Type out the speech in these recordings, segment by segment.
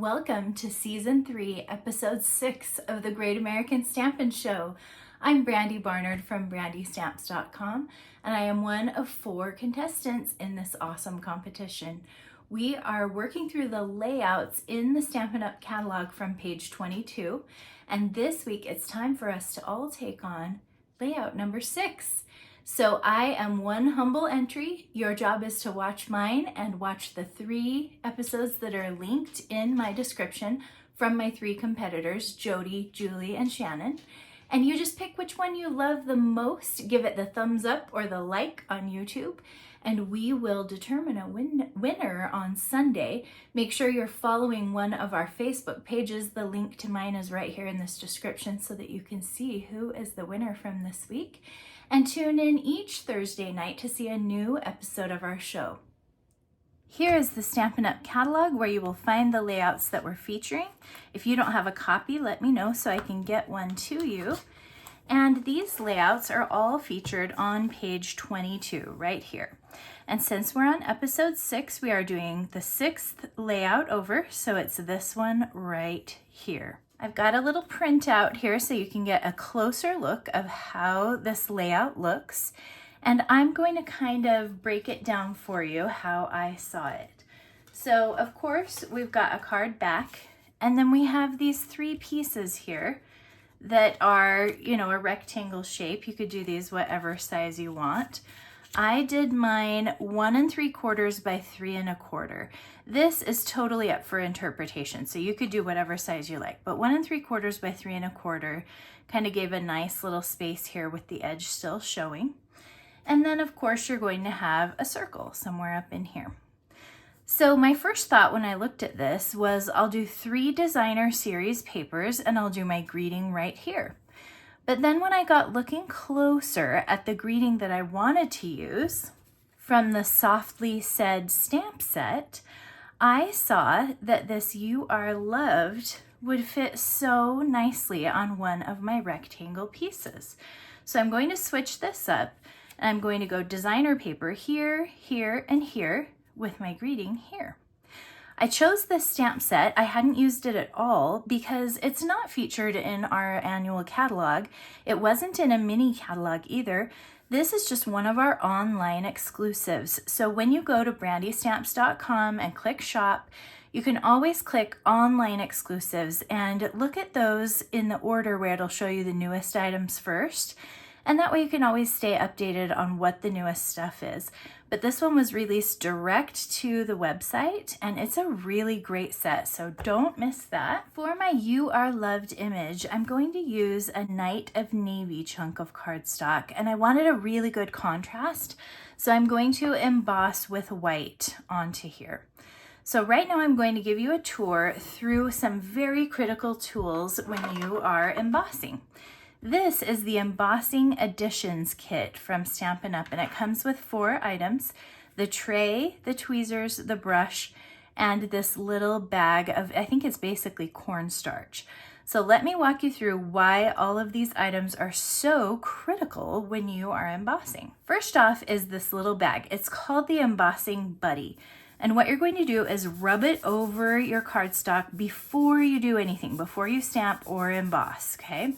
Welcome to Season 3, Episode 6 of the Great American Stampin Show. I'm Brandy Barnard from brandystamps.com, and I am one of 4 contestants in this awesome competition. We are working through the layouts in the Stampin Up catalog from page 22, and this week it's time for us to all take on layout number 6. So I am one humble entry. Your job is to watch mine and watch the 3 episodes that are linked in my description from my 3 competitors, Jody, Julie, and Shannon. And you just pick which one you love the most, give it the thumbs up or the like on YouTube, and we will determine a winner on Sunday. Make sure you're following one of our Facebook pages. The link to mine is right here in this description so that you can see who is the winner from this week. And tune in each Thursday night to see a new episode of our show. Here is the Stampin' Up! Catalog where you will find the layouts that we're featuring. If you don't have a copy, let me know so I can get one to you. And these layouts are all featured on page 22 right here. And since we're on episode 6, we are doing the 6th layout over, so it's this one right here. I've got a little printout here so you can get a closer look of how this layout looks. And I'm going to kind of break it down for you how I saw it. So of course we've got a card back, and then we have these 3 pieces here that are, a rectangle shape. You could do these whatever size you want. I did mine 1 3/4 by 3 1/4. This is totally up for interpretation, so you could do whatever size you like, but 1 3/4 by 3 1/4 kind of gave a nice little space here with the edge still showing. And then of course you're going to have a circle somewhere up in here. So my first thought when I looked at this was I'll do 3 designer series papers and I'll do my greeting right here. But then when I got looking closer at the greeting that I wanted to use from the Softly Said stamp set, I saw that this You Are Loved would fit so nicely on one of my rectangle pieces. So I'm going to switch this up, and I'm going to go designer paper here, here, and here with my greeting here. I chose this stamp set. I hadn't used it at all because it's not featured in our annual catalog. It wasn't in a mini catalog either. This is just one of our online exclusives. So when you go to brandystamps.com and click shop, you can always click online exclusives and look at those in the order where it'll show you the newest items first. And that way you can always stay updated on what the newest stuff is. But this one was released direct to the website, and it's a really great set, so don't miss that. For my You Are Loved image, I'm going to use a Night of Navy chunk of cardstock, and I wanted a really good contrast, so I'm going to emboss with white onto here. So right now I'm going to give you a tour through some very critical tools when you are embossing. This is the Embossing Additions Kit from Stampin' Up, and it comes with 4 items: the tray, the tweezers, the brush, and this little bag of, I think it's basically cornstarch. So let me walk you through why all of these items are so critical when you are embossing. First off is this little bag. It's called the Embossing Buddy. And what you're going to do is rub it over your cardstock before you do anything, before you stamp or emboss, okay?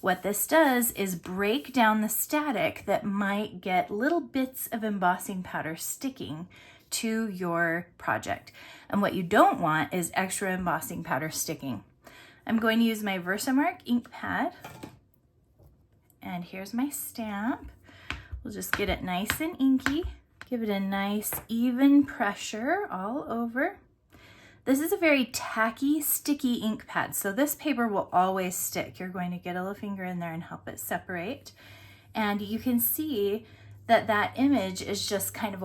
What this does is break down the static that might get little bits of embossing powder sticking to your project. And what you don't want is extra embossing powder sticking. I'm going to use my Versamark ink pad. And here's my stamp. We'll just get it nice and inky. Give it a nice even pressure all over. This is a very tacky, sticky ink pad, so this paper will always stick. You're going to get a little finger in there and help it separate. And you can see that that image is just kind of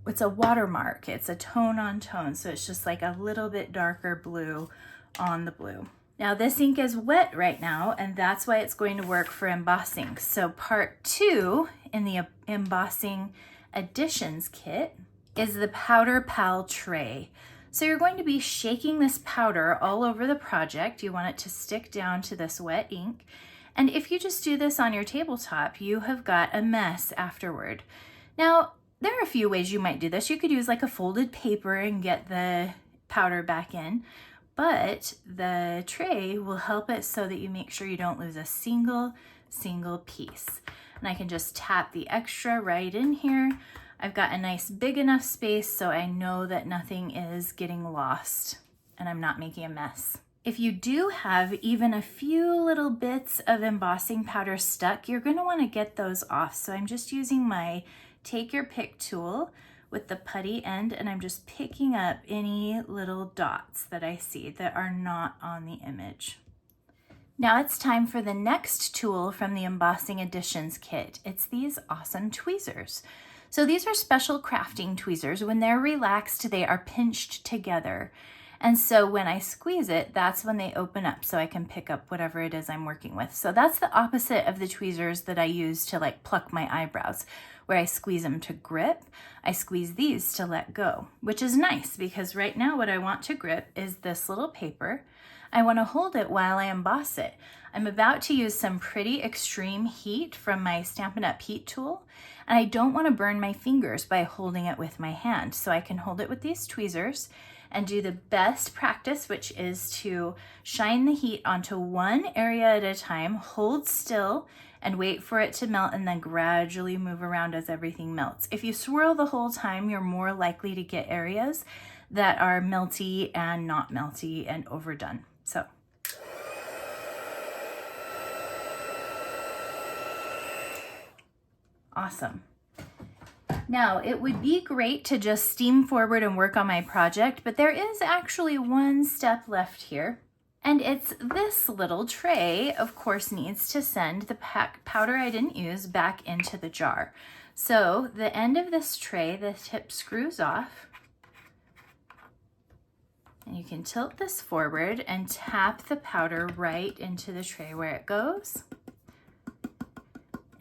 it's a watermark. It's a tone on tone, so it's just like a little bit darker blue on the blue. Now this ink is wet right now, and that's why it's going to work for embossing. So part 2 in the Embossing Additions Kit is the Powder Pal tray. So you're going to be shaking this powder all over the project. You want it to stick down to this wet ink. And if you just do this on your tabletop, you have got a mess afterward. Now, there are a few ways you might do this. You could use like a folded paper and get the powder back in, but the tray will help it so that you make sure you don't lose a single piece. And I can just tap the extra right in here. I've got a nice big enough space so I know that nothing is getting lost and I'm not making a mess. If you do have even a few little bits of embossing powder stuck, you're going to want to get those off. So I'm just using my take your pick tool with the putty end, and I'm just picking up any little dots that I see that are not on the image. Now it's time for the next tool from the Embossing Editions kit. It's these awesome tweezers. So these are special crafting tweezers. When they're relaxed, they are pinched together. And so when I squeeze it, that's when they open up so I can pick up whatever it is I'm working with. So that's the opposite of the tweezers that I use to like pluck my eyebrows, where I squeeze them to grip. I squeeze these to let go, which is nice because right now what I want to grip is this little paper. I want to hold it while I emboss it. I'm about to use some pretty extreme heat from my Stampin' Up heat tool, and I don't want to burn my fingers by holding it with my hand. So I can hold it with these tweezers and do the best practice, which is to shine the heat onto one area at a time, hold still, and wait for it to melt, and then gradually move around as everything melts. If you swirl the whole time, you're more likely to get areas that are melty and not melty and overdone. So. Awesome. Now, it would be great to just steam forward and work on my project, but there is actually one step left here. And it's this little tray, of course, needs to send the powder I didn't use back into the jar. So the end of this tray, the tip screws off. And you can tilt this forward and tap the powder right into the tray where it goes.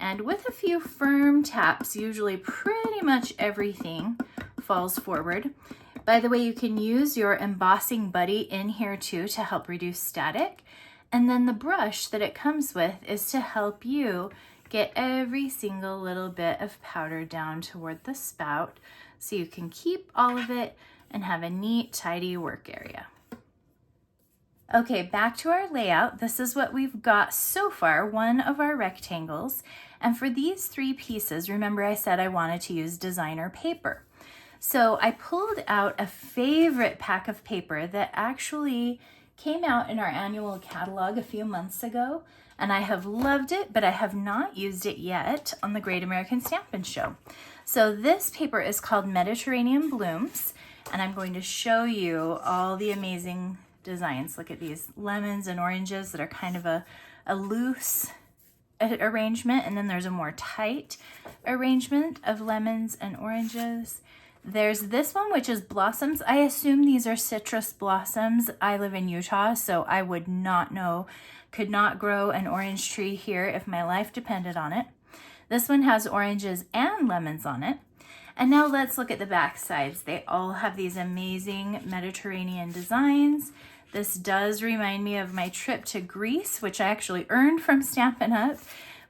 And with a few firm taps, usually pretty much everything falls forward. By the way, you can use your embossing buddy in here too to help reduce static. And then the brush that it comes with is to help you get every single little bit of powder down toward the spout so you can keep all of it and have a neat, tidy work area. Okay, back to our layout. This is what we've got so far, one of our rectangles. And for these 3 pieces, remember I said I wanted to use designer paper. So I pulled out a favorite pack of paper that actually came out in our annual catalog a few months ago, and I have loved it, but I have not used it yet on the Great American Stampin' Show. So this paper is called Mediterranean Blooms, and I'm going to show you all the amazing designs. Look at these lemons and oranges that are kind of a loose arrangement, and then there's a more tight arrangement of lemons and oranges. There's this one, which is blossoms. I assume these are citrus blossoms. I live in Utah, so I would not know, could not grow an orange tree here if my life depended on it. This one has oranges and lemons on it. And now let's look at the back sides. They all have these amazing Mediterranean designs. This does remind me of my trip to Greece, which I actually earned from Stampin' Up,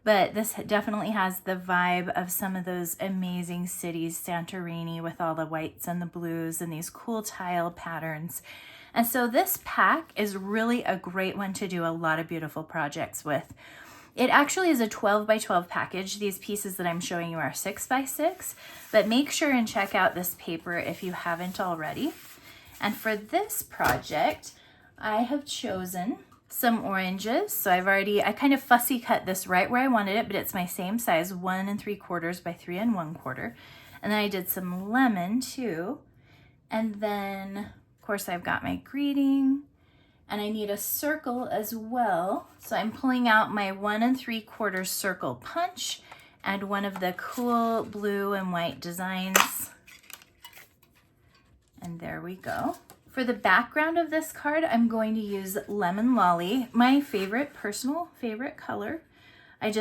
but this definitely has the vibe of some of those amazing cities, Santorini, with all the whites and the blues and these cool tile patterns. And so this pack is really a great one to do a lot of beautiful projects with. It actually is a 12 by 12 package. These pieces that I'm showing you are 6 by 6, but make sure and check out this paper if you haven't already. And for this project, I have chosen some oranges. So I kind of fussy cut this right where I wanted it, but it's my same size, 1 3/4 by 3 1/4. And then I did some lemon too. And then, of course, I've got my greeting, and I need a circle as well. So I'm pulling out my 1 3/4 circle punch and one of the cool blue and white designs. And there we go. For the background of this card, I'm going to use Lemon Lolly, my personal favorite color. I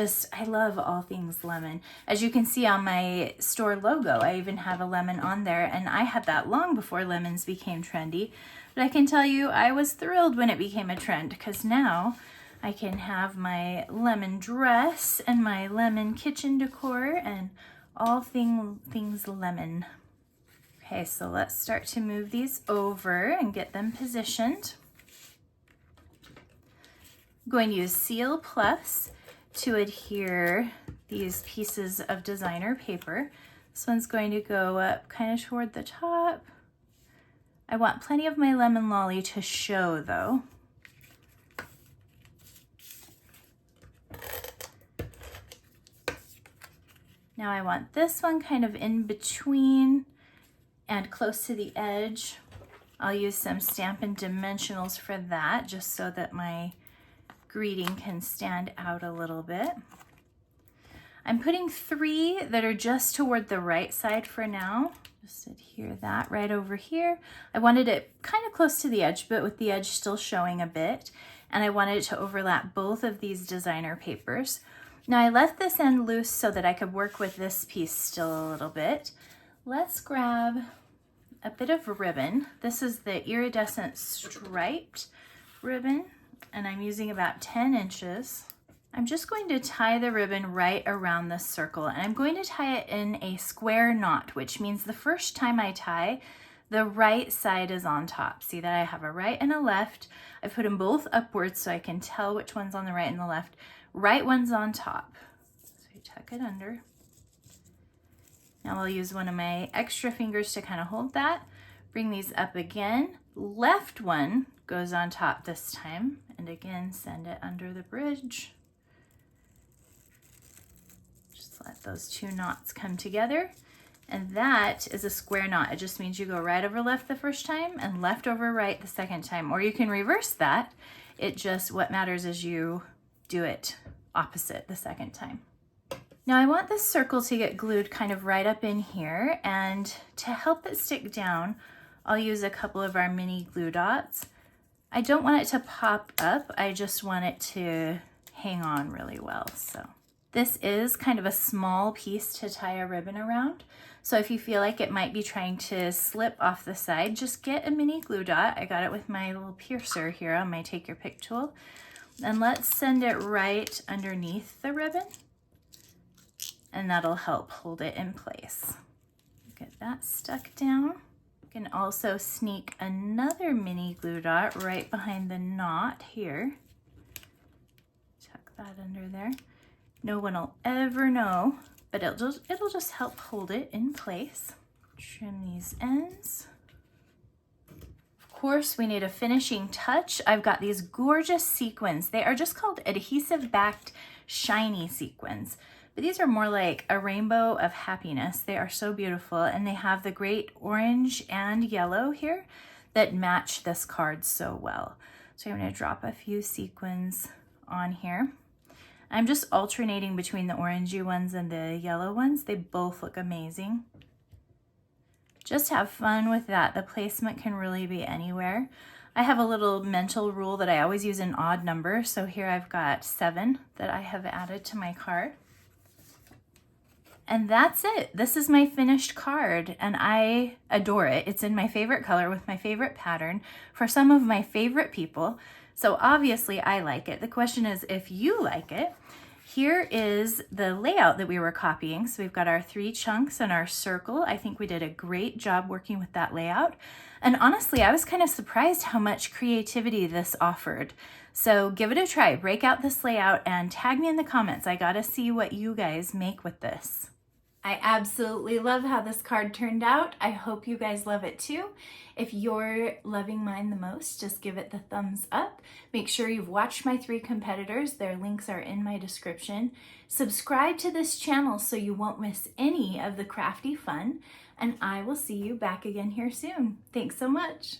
love all things lemon. As you can see on my store logo, I even have a lemon on there, and I had that long before lemons became trendy. But I can tell you, I was thrilled when it became a trend, because now I can have my lemon dress and my lemon kitchen decor and all things lemon. Okay, so let's start to move these over and get them positioned. I'm going to use Seal Plus to adhere these pieces of designer paper. This one's going to go up kind of toward the top. I want plenty of my lemon lolly to show though. Now I want this one kind of in between and close to the edge. I'll use some Stampin' Dimensionals for that, just so that my greeting can stand out a little bit. I'm putting 3 that are just toward the right side for now. Just adhere that right over here. I wanted it kind of close to the edge, but with the edge still showing a bit. And I wanted it to overlap both of these designer papers. Now I left this end loose so that I could work with this piece still a little bit. Let's grab a bit of ribbon. This is the iridescent striped ribbon, and I'm using about 10 inches. I'm just going to tie the ribbon right around this circle, and I'm going to tie it in a square knot, which means the first time I tie, the right side is on top. See that I have a right and a left. I put them both upwards so I can tell which one's on the right and the left. Right one's on top. So I tuck it under. Now I'll use one of my extra fingers to kind of hold that. Bring these up again. Left one goes on top this time. And again, send it under the bridge. Just let those 2 knots come together. And that is a square knot. It just means you go right over left the first time and left over right the second time. Or you can reverse that. What matters is you do it opposite the second time. Now I want this circle to get glued kind of right up in here, and to help it stick down, I'll use a couple of our mini glue dots. I don't want it to pop up, I just want it to hang on really well. So this is kind of a small piece to tie a ribbon around. So if you feel like it might be trying to slip off the side, just get a mini glue dot. I got it with my little piercer here on my Take Your Pick tool. And let's send it right underneath the ribbon, and that'll help hold it in place. Get that stuck down. You can also sneak another mini glue dot right behind the knot here. Tuck that under there. No one will ever know, but it'll just help hold it in place. Trim these ends. Of course, we need a finishing touch. I've got these gorgeous sequins. They are just called adhesive backed shiny sequins, but these are more like a rainbow of happiness. They are so beautiful, and they have the great orange and yellow here that match this card so well. So I'm going to drop a few sequins on here. I'm just alternating between the orangey ones and the yellow ones. They both look amazing. Just have fun with that. The placement can really be anywhere. I have a little mental rule that I always use an odd number. So here I've got 7 that I have added to my card. And that's it. This is my finished card, and I adore it. It's in my favorite color with my favorite pattern for some of my favorite people. So obviously I like it. The question is if you like it. Here is the layout that we were copying. So we've got our 3 chunks and our circle. I think we did a great job working with that layout. And honestly, I was kind of surprised how much creativity this offered. So give it a try, break out this layout and tag me in the comments. I gotta see what you guys make with this. I absolutely love how this card turned out. I hope you guys love it too. If you're loving mine the most, just give it the thumbs up. Make sure you've watched my 3 competitors. Their links are in my description. Subscribe to this channel so you won't miss any of the crafty fun, and I will see you back again here soon. Thanks so much.